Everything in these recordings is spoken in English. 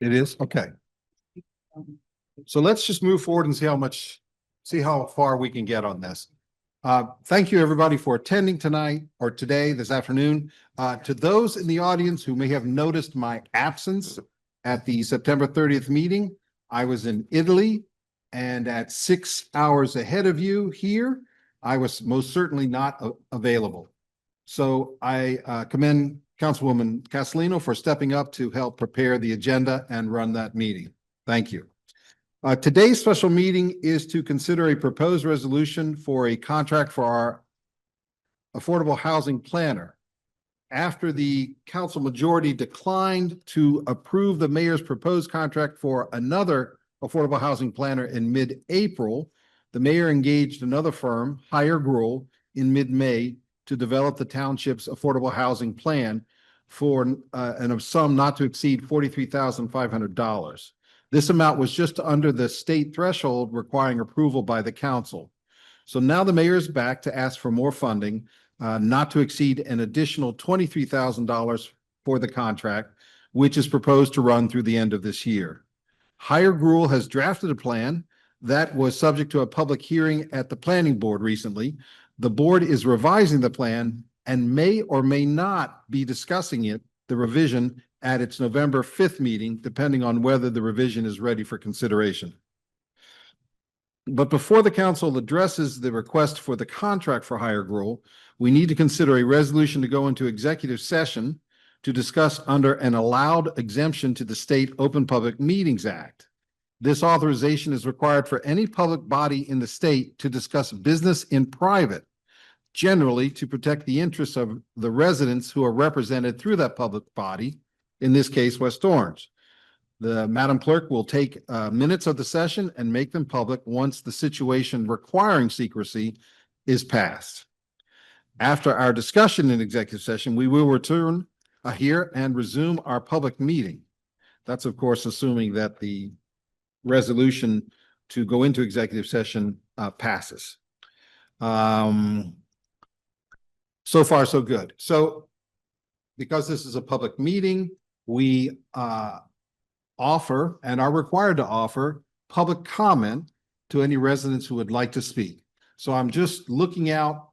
It is? Okay. So let's just move forward and see how far we can get on this. Thank you, everybody, for attending tonight or today, this afternoon. To those in the audience who may have noticed my absence at the September 30th meeting, I was in Italy, and at 6 hours ahead of you here, I was most certainly not available. So I commend Councilwoman Castellino for stepping up to help prepare the agenda and run that meeting. Thank you. Today's special meeting is to consider a proposed resolution for a contract for our affordable housing planner. After the council majority declined to approve the mayor's proposed contract for another affordable housing planner in mid-April, the mayor engaged another firm, Higher Gruel, in mid-May to develop the township's affordable housing plan for a sum not to exceed $43,500. This amount was just under the state threshold requiring approval by the council. So now the mayor is back to ask for more funding, not to exceed an additional $23,000 for the contract, which is proposed to run through the end of this year. Higher Gruel has drafted a plan that was subject to a public hearing at the planning board recently. The board is revising the plan and may or may not be discussing the revision at its November 5th meeting, depending on whether the revision is ready for consideration. But before the council addresses the request for the contract for Higher Gruel, we need to consider a resolution to go into executive session to discuss under an allowed exemption to the State Open Public Meetings Act. This authorization is required for any public body in the state to discuss business in private, generally to protect the interests of the residents who are represented through that public body, in this case, West Orange. The Madam Clerk will take minutes of the session and make them public once the situation requiring secrecy is passed. After our discussion in executive session, we will return here and resume our public meeting. That's, of course, assuming that the resolution to go into executive session passes. So far, so good. So because this is a public meeting, we offer and are required to offer public comment to any residents who would like to speak. So I'm just looking out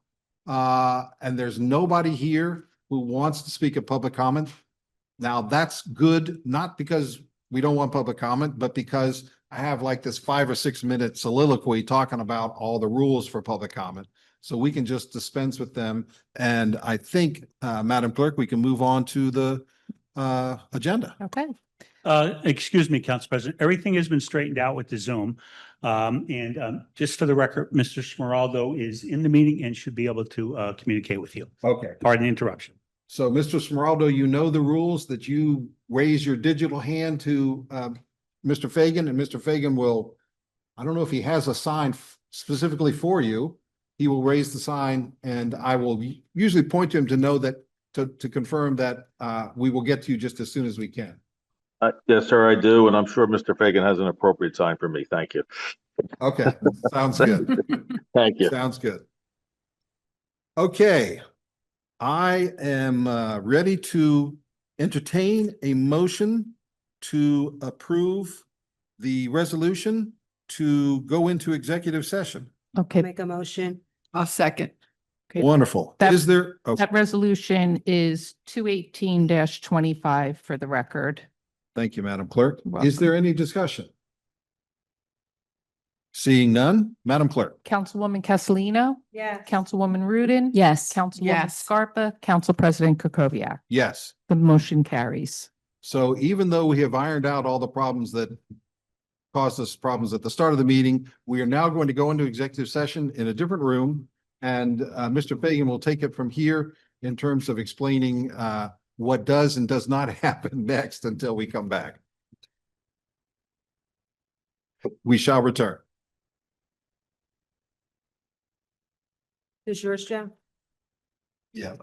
and there's nobody here who wants to speak at public comment. Now that's good, not because we don't want public comment, but because I have like this 5 or 6 minute soliloquy talking about all the rules for public comment. So we can just dispense with them. And I think, Madam Clerk, we can move on to the agenda. Okay. Excuse me, Council President. Everything has been straightened out with the Zoom. Just for the record, Mr. Smeraldo is in the meeting and should be able to communicate with you. Okay. Pardon the interruption. So Mr. Smeraldo, you know the rules that you raise your digital hand to Mr. Fagan, and Mr. Fagan will, I don't know if he has a sign specifically for you. He will raise the sign and I will usually point to him to know that, to confirm that we will get to you just as soon as we can. Yes, sir, I do. And I'm sure Mr. Fagan has an appropriate time for me. Thank you. Okay, sounds good. Thank you. Sounds good. Okay, I am ready to entertain a motion to approve the resolution to go into executive session. Okay. Make a motion. I'll second. Okay. Wonderful. That- Is there? Oh, That resolution is 218-25 for the record. thank you, Madam Clerk. You're Is there any discussion? Seeing none, Madam Clerk. Councilwoman Castellino, Yes. Councilwoman Rudin. Yes. Councilwoman Yes. Scarpa, Council President Kukoviac. Yes. The motion carries. So even though we have ironed out all the problems that caused us problems at the start of the meeting, we are now going to go into executive session in a different room. And Mr. Fagan will take it from here in terms of explaining what does and does not happen next until we come back. We shall return. Is yours, Joe? Yeah.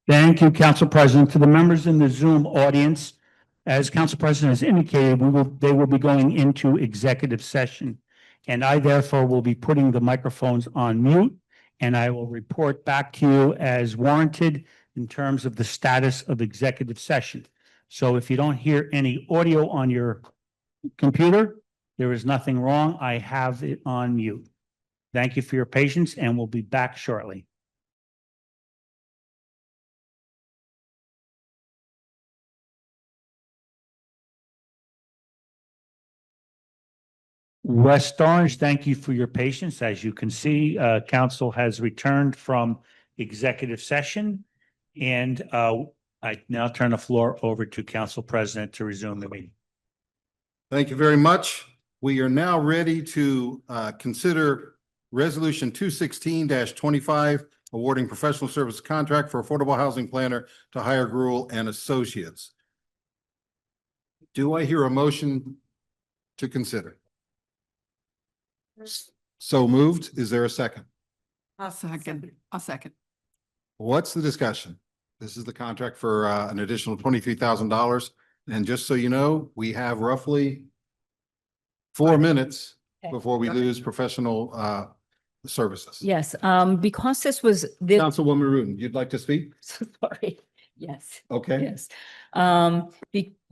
Thank you, Council President. To the members in the Zoom audience, as Council President has indicated, they will be going into executive session. And I therefore will be putting the microphones on mute and I will report back to you as warranted in terms of the status of executive session. So if you don't hear any audio on your computer, there is nothing wrong. I have it on mute. Thank you for your patience, and we'll be back shortly. West Orange, thank you for your patience. As you can see, council has returned from executive session. And I now turn the floor over to Council President to resume the meeting. Thank you very much. We are now ready to consider Resolution 216-25, awarding professional service contract for affordable housing planner to Hire Gruel and Associates. Do I hear a motion to consider? So moved. Is there a second? I'll second. I'll second. What's the discussion? This is the contract for an additional $23,000. And just so you know, we have roughly 4 minutes Okay. before we lose professional services. Yes, because this was, this, Councilwoman Rudin, you'd like to speak? sorry, yes, Okay. yes.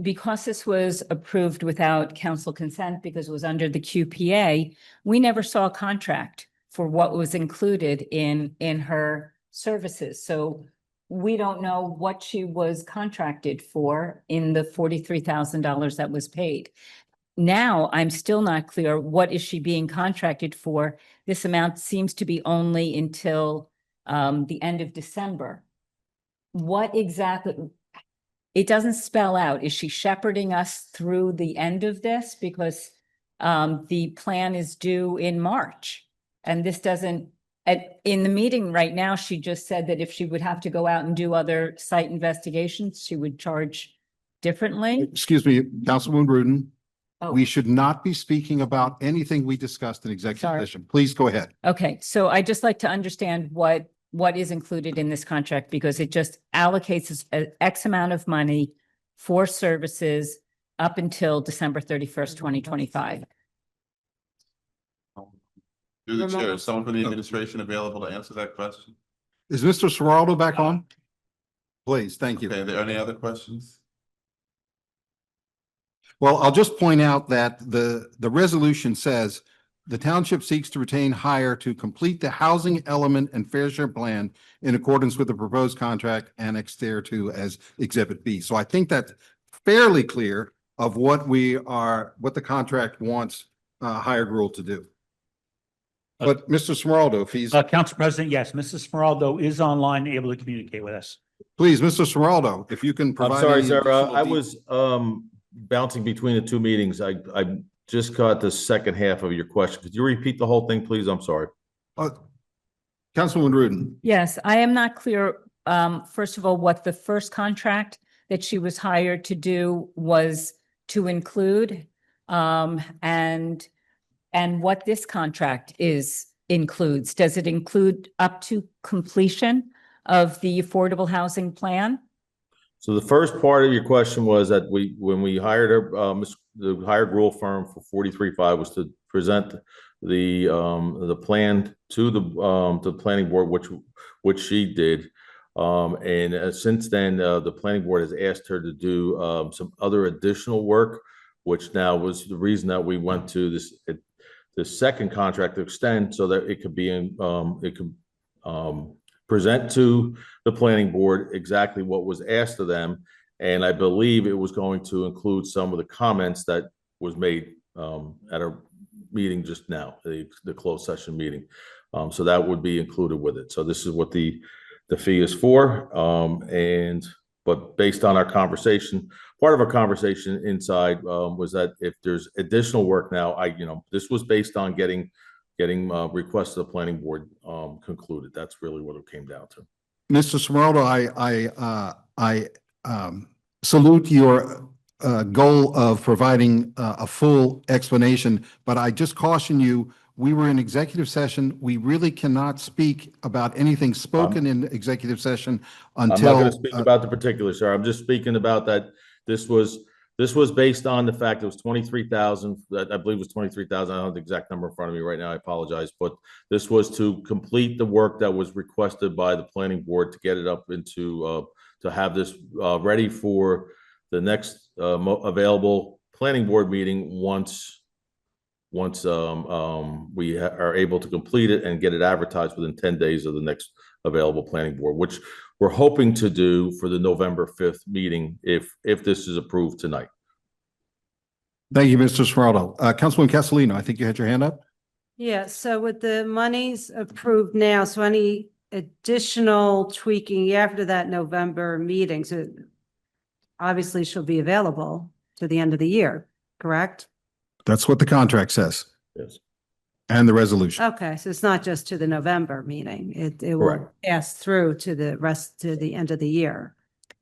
Because this was approved without council consent because it was under the QPA, we never saw a contract for what was included in her services. So we don't know what she was contracted for in the $43,000 that was paid. Now, I'm still not clear, what is she being contracted for? This amount seems to be only until the end of December. What exactly, it doesn't spell out, is she shepherding us through the end of this? Because the plan is due in March. And this doesn't, in the meeting right now, she just said that if she would have to go out and do other site investigations, she would charge differently. Excuse me, Councilwoman Rudin. Oh. We should not be speaking about anything we discussed in executive Sorry. session. Please go ahead. Okay, so I just like to understand what is included in this contract, because it just allocates a X amount of money for services up until December 31st, 2025. Through the chair, is someone from the administration available to answer that question? Is Mr. Seraldo back on? Please, thank you. Okay, are there any other questions? Well, I'll just point out that the resolution says the township seeks to retain hire to complete the housing element and fair share plan in accordance with the proposed contract annexed thereto as Exhibit B. So I think that's fairly clear of what the contract wants Hire Gruel to do. But Mr. Smeraldo, if he's, Council President, yes, Mrs. Smeraldo is online, able to communicate with us. please, Mr. Smeraldo, if you can I'm provide. sorry, any sir. additional I details. was bouncing between the two meetings. I just caught the second half of your question. Could you repeat the whole thing, please? I'm sorry. Councilwoman Rudin. Yes, I am not clear, first of all, what the first contract that she was hired to do was to include, and what this contract includes. Does it include up to completion of the affordable housing plan? So the first part of your question was that when we hired her, the Hire Gruel firm for 43.5 was to present the plan to the planning board, which she did. And since then, the planning board has asked her to do some other additional work, which now was the reason that we went to the second contract to extend so that it could be present to the planning board exactly what was asked of them. And I believe it was going to include some of the comments that was made at our meeting just now, the closed session meeting. So that would be included with it. So this is what the fee is for. But based on our conversation, part of our conversation inside was that if there's additional work now, this was based on getting requests to the planning board concluded. That's really what it came down to. Mr. Smeraldo, I salute your goal of providing a full explanation, but I just caution you, we were in executive session. We really cannot speak about anything spoken in executive session I'm not until. going to speak about the particulars, sir. I'm just speaking about that this was This was based on the fact it was 23,000, I believe it was 23,000. I don't have the exact number in front of me right now. I apologize, but this was to complete the work that was requested by the planning board to get it up into, to have this, ready for the next, available planning board meeting once we are able to complete it and get it advertised within 10 days of the next available planning board, which we're hoping to do for the November 5th meeting if this is approved tonight. Thank you, Mr. Smiraldo. Councilwoman Castellino, I think you had your hand up? Yeah, so with the monies approved now, so any additional tweaking after that November meeting, so obviously she'll be available to the end of the year, correct? That's what the contract says Yes. and the resolution. Okay, so it's not just to the November meeting. It will Correct. pass through to the rest, to the end of the year.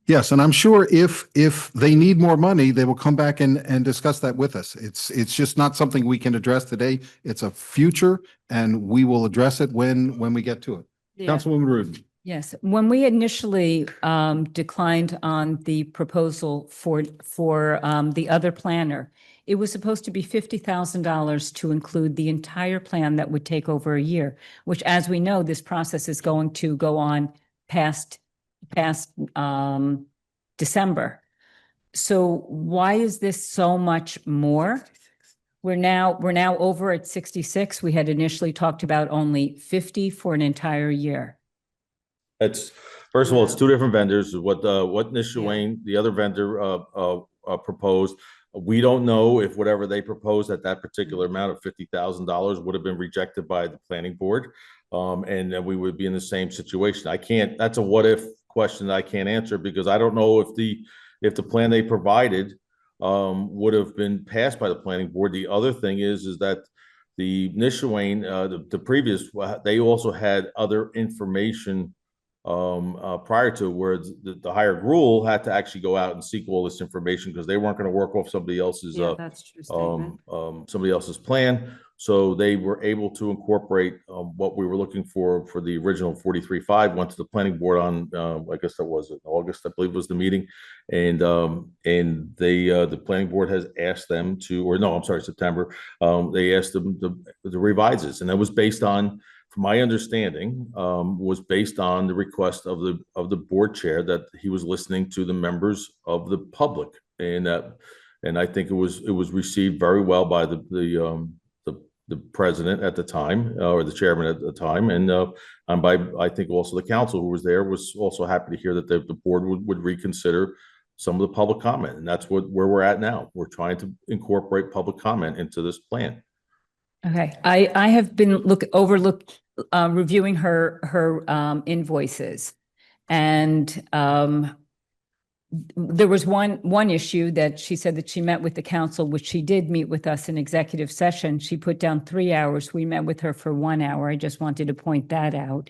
Yes, and I'm sure if they need more money, they will come back and discuss that with us. It's just not something we can address today. It's a future, and we will address it when we get to it. Yeah. Councilwoman Rudin. Yes, when we initially declined on the proposal for the other planner, it was supposed to be $50,000 to include the entire plan that would take over a year, which, as we know, this process is going to go on past December. So why is this so much more? We're now over at 66. We had initially talked about only 50 for an entire year. It's, first of all, it's two different vendors. What Nishawayne, the other vendor, proposed. We don't know if whatever they proposed at that particular amount of $50,000 would have been rejected by the planning board. And then we would be in the same situation. That's a what if question that I can't answer, because I don't know if the plan they provided would have been passed by the planning board. The other thing is that the Nishawayne, the previous, they also had other information prior to, where the hired rule had to actually go out and seek all this information because they weren't going to work off somebody else's Yeah, that's a true statement. somebody else's plan. So they were able to incorporate what we were looking for the original 43.5, went to the planning board on, I guess that was in August, I believe was the meeting. And the planning board has asked them to, or no, I'm sorry, September. They asked them to revise this, and that was based on, from my understanding, was based on the request of the board chair that he was listening to the members of the public, and I think it was received very well by the president at the time, or the chairman at the time, and by, I think, also the council who was there was also happy to hear that the board would reconsider some of the public comment, and that's where we're at now. We're trying to incorporate public comment into this plan. Okay, I have been reviewing her invoices, and there was one issue that she said that she met with the council, which she did meet with us in executive session. She put down 3 hours. We met with her for 1 hour. I just wanted to point that out.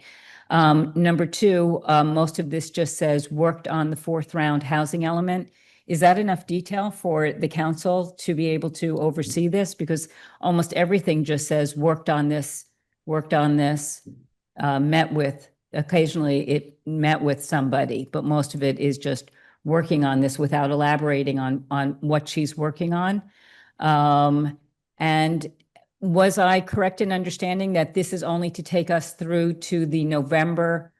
Number two, most of this just says worked on the 4th round housing element. Is that enough detail for the council to be able to oversee this? Because almost everything just says worked on this, met with, occasionally it met with somebody, but most of it is just working on this without elaborating on what she's working on. And was I correct in understanding that this is only to take us through to the November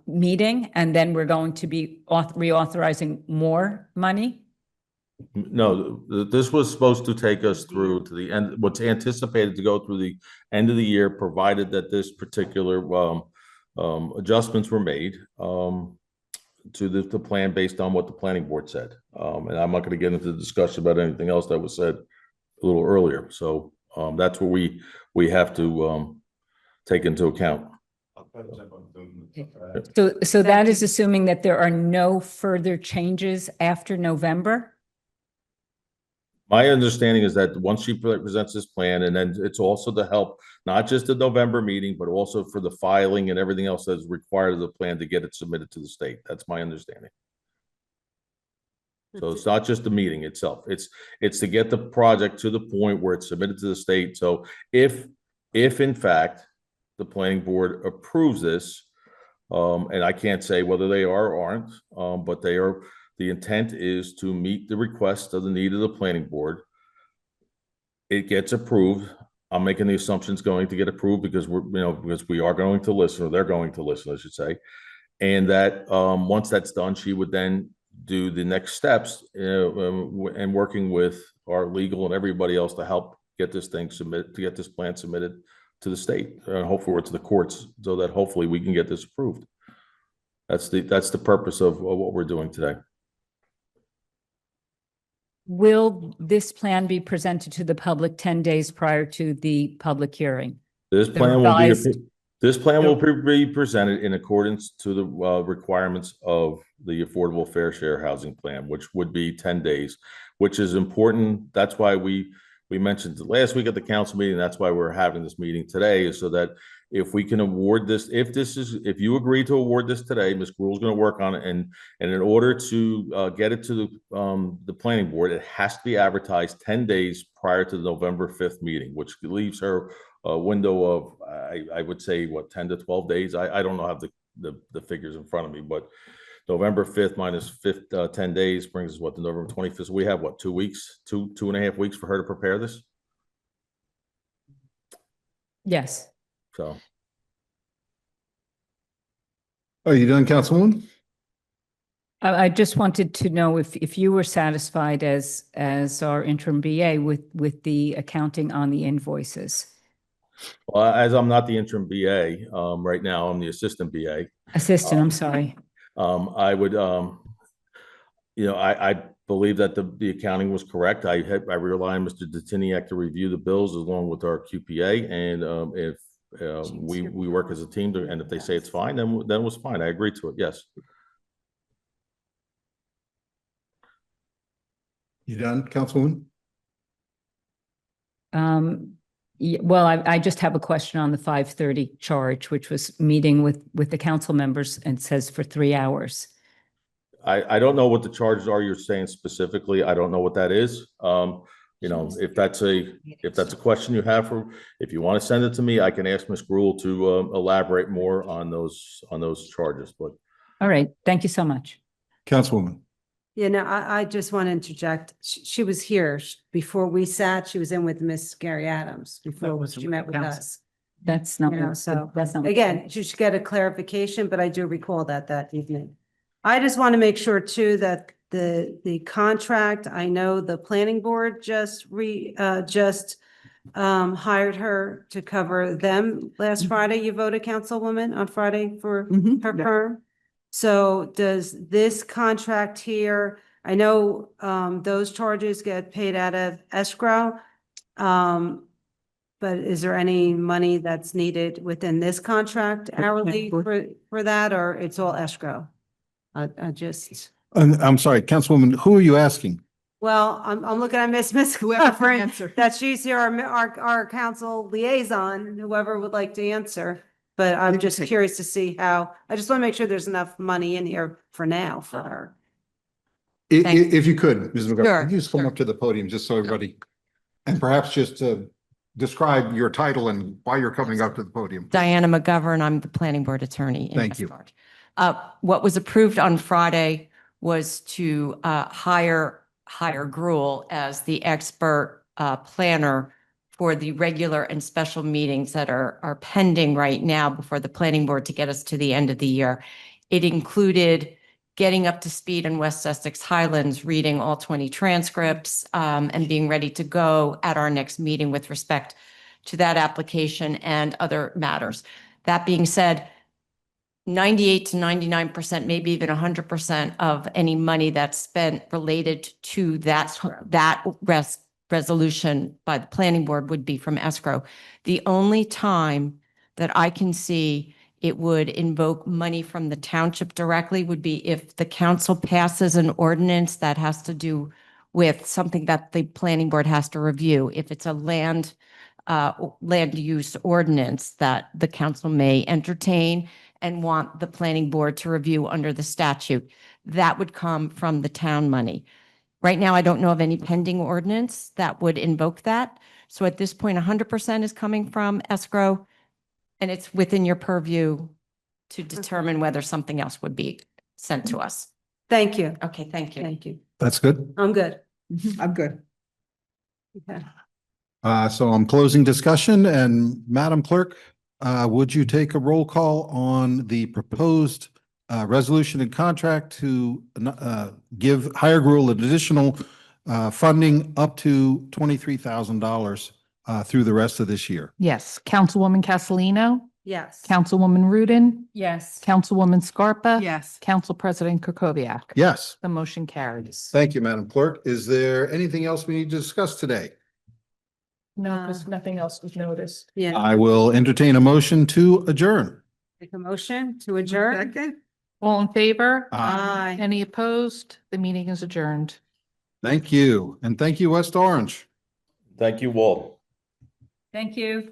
meeting, and then we're going to be reauthorizing more money? No, this was supposed to take us through to the end, what's anticipated to go through the end of the year, provided that this particular adjustments were made to the plan based on what the planning board said. And I'm not going to get into the discussion about anything else that was said a little earlier. So that's what we have to take into account. So that is assuming that there are no further changes after November? My understanding is that once she presents this plan, and then it's also to help not just the November meeting, but also for the filing and everything else that's required of the plan to get it submitted to the state. That's my understanding. So it's not just the meeting itself. It's to get the project to the point where it's submitted to the state. So if in fact the planning board approves this, and I can't say whether they are or aren't, but they are, The intent is to meet the request of the need of the planning board. It gets approved. I'm making the assumption it's going to get approved because because we are going to listen, or they're going to listen, I should say. And that, once that's done, she would then do the next steps, and working with our legal and everybody else to help get this thing submitted, to get this plan submitted to the state, and hopefully to the courts, so that hopefully we can get this approved. That's the purpose of what we're doing today. Will this plan be presented to the public 10 days prior to the public hearing? This The plan will be, revised- this plan will be presented in accordance to the requirements of the Affordable Fair Share Housing Plan, which would be 10 days, which is important. That's why we mentioned last week at the council meeting, that's why we're having this meeting today, is so that if we can award this, if you agree to award this today, Ms. Gruhl is going to work on it, and in order to get it to the planning board, it has to be advertised 10 days prior to the November 5th meeting, which leaves her a window of, I would say, what, 10 to 12 days? I don't know, have the figures in front of me, but November 5th minus 10 days brings us what, to November 25th. So we have what, 2 weeks, two and a half weeks for her to prepare this? Yes. So. Are you done, Councilwoman? I just wanted to know if you were satisfied as our interim BA with the accounting on the invoices. Well, as I'm not the interim BA, right now, I'm the assistant BA. Assistant, I'm sorry. I would, I believe that the accounting was correct. I rely on Mr. Detiniak to review the bills along with our QPA, and if we work as a team, and if they say it's fine, then it was fine. I agree to it. Yes. You done, Councilwoman? Yeah, well, I just have a question on the 5:30 charge, which was meeting with the council members, and says for 3 hours. I don't know what the charges are you're saying specifically. I don't know what that is. If that's a question you have if you want to send it to me, I can ask Ms. Gruhl to elaborate more on those charges. But All right, thank you so much. Councilwoman? Yeah, no, I just want to interject. She was here before we sat. She was in with Miss Gary Adams before was she met with council. us. That's not, You know, so that's not. again, you should get a clarification, but I do recall that evening. I just want to make sure too that the contract, I know the planning board just hired her to cover them last Friday. You voted, Councilwoman, on Friday for Mhm. her Yeah. firm. So does this contract here, I know those charges get paid out of escrow. But is there any money that's needed within this contract hourly for that, or it's all escrow? I just, I'm sorry, Councilwoman, who are you asking? well, I'm looking at Miss Whoever can Cochran, answer. that she's here, our council liaison, whoever would like to answer. But I'm just curious to see how, I just want to make sure there's enough money in here for now for her. If you could, Ms. McGrath, Sure, could you just come sure. up to the podium just so everybody, and perhaps just describe your title and why you're coming up to the podium. Diana McGovern, I'm the planning board attorney in Thank you. Westport. What was approved on Friday was to hire Gruhl as the expert planner for the regular and special meetings that are pending right now before the planning board to get us to the end of the year. It included getting up to speed in West Essex Highlands, reading all 20 transcripts, and being ready to go at our next meeting with respect to that application and other matters. That being said, 98 to 99%, maybe even 100% of any money that's spent related to that resolution by the planning board would be from escrow. The only time that I can see it would invoke money from the township directly would be if the council passes an ordinance that has to do with something that the planning board has to review. If it's a land use ordinance that the council may entertain and want the planning board to review under the statute, that would come from the town money. Right now, I don't know of any pending ordinance that would invoke that. So at this point, 100% is coming from escrow, and it's within your purview to determine whether something else would be sent to us. Thank you. Okay, thank you. Thank you. That's good. I'm good. I'm good. Okay. So I'm closing discussion and Madam Clerk, would you take a roll call on the proposed resolution and contract to give Higher Gruel additional funding up to $23,000 through the rest of this year? Yes. Councilwoman Castellino, Yes. Councilwoman Rudin, Yes. Councilwoman Scarpa. Yes. Council President Kukoviac. Yes. The motion carries. Thank you, Madam Clerk. Is there anything else we need to discuss today? No, because nothing else was noticed. Yeah. I will entertain a motion to adjourn. Make a motion to adjourn. Second? All in favor? Aye. Any opposed? The meeting is adjourned. Thank you. And thank you, West Orange. Thank you, Walt. Thank you.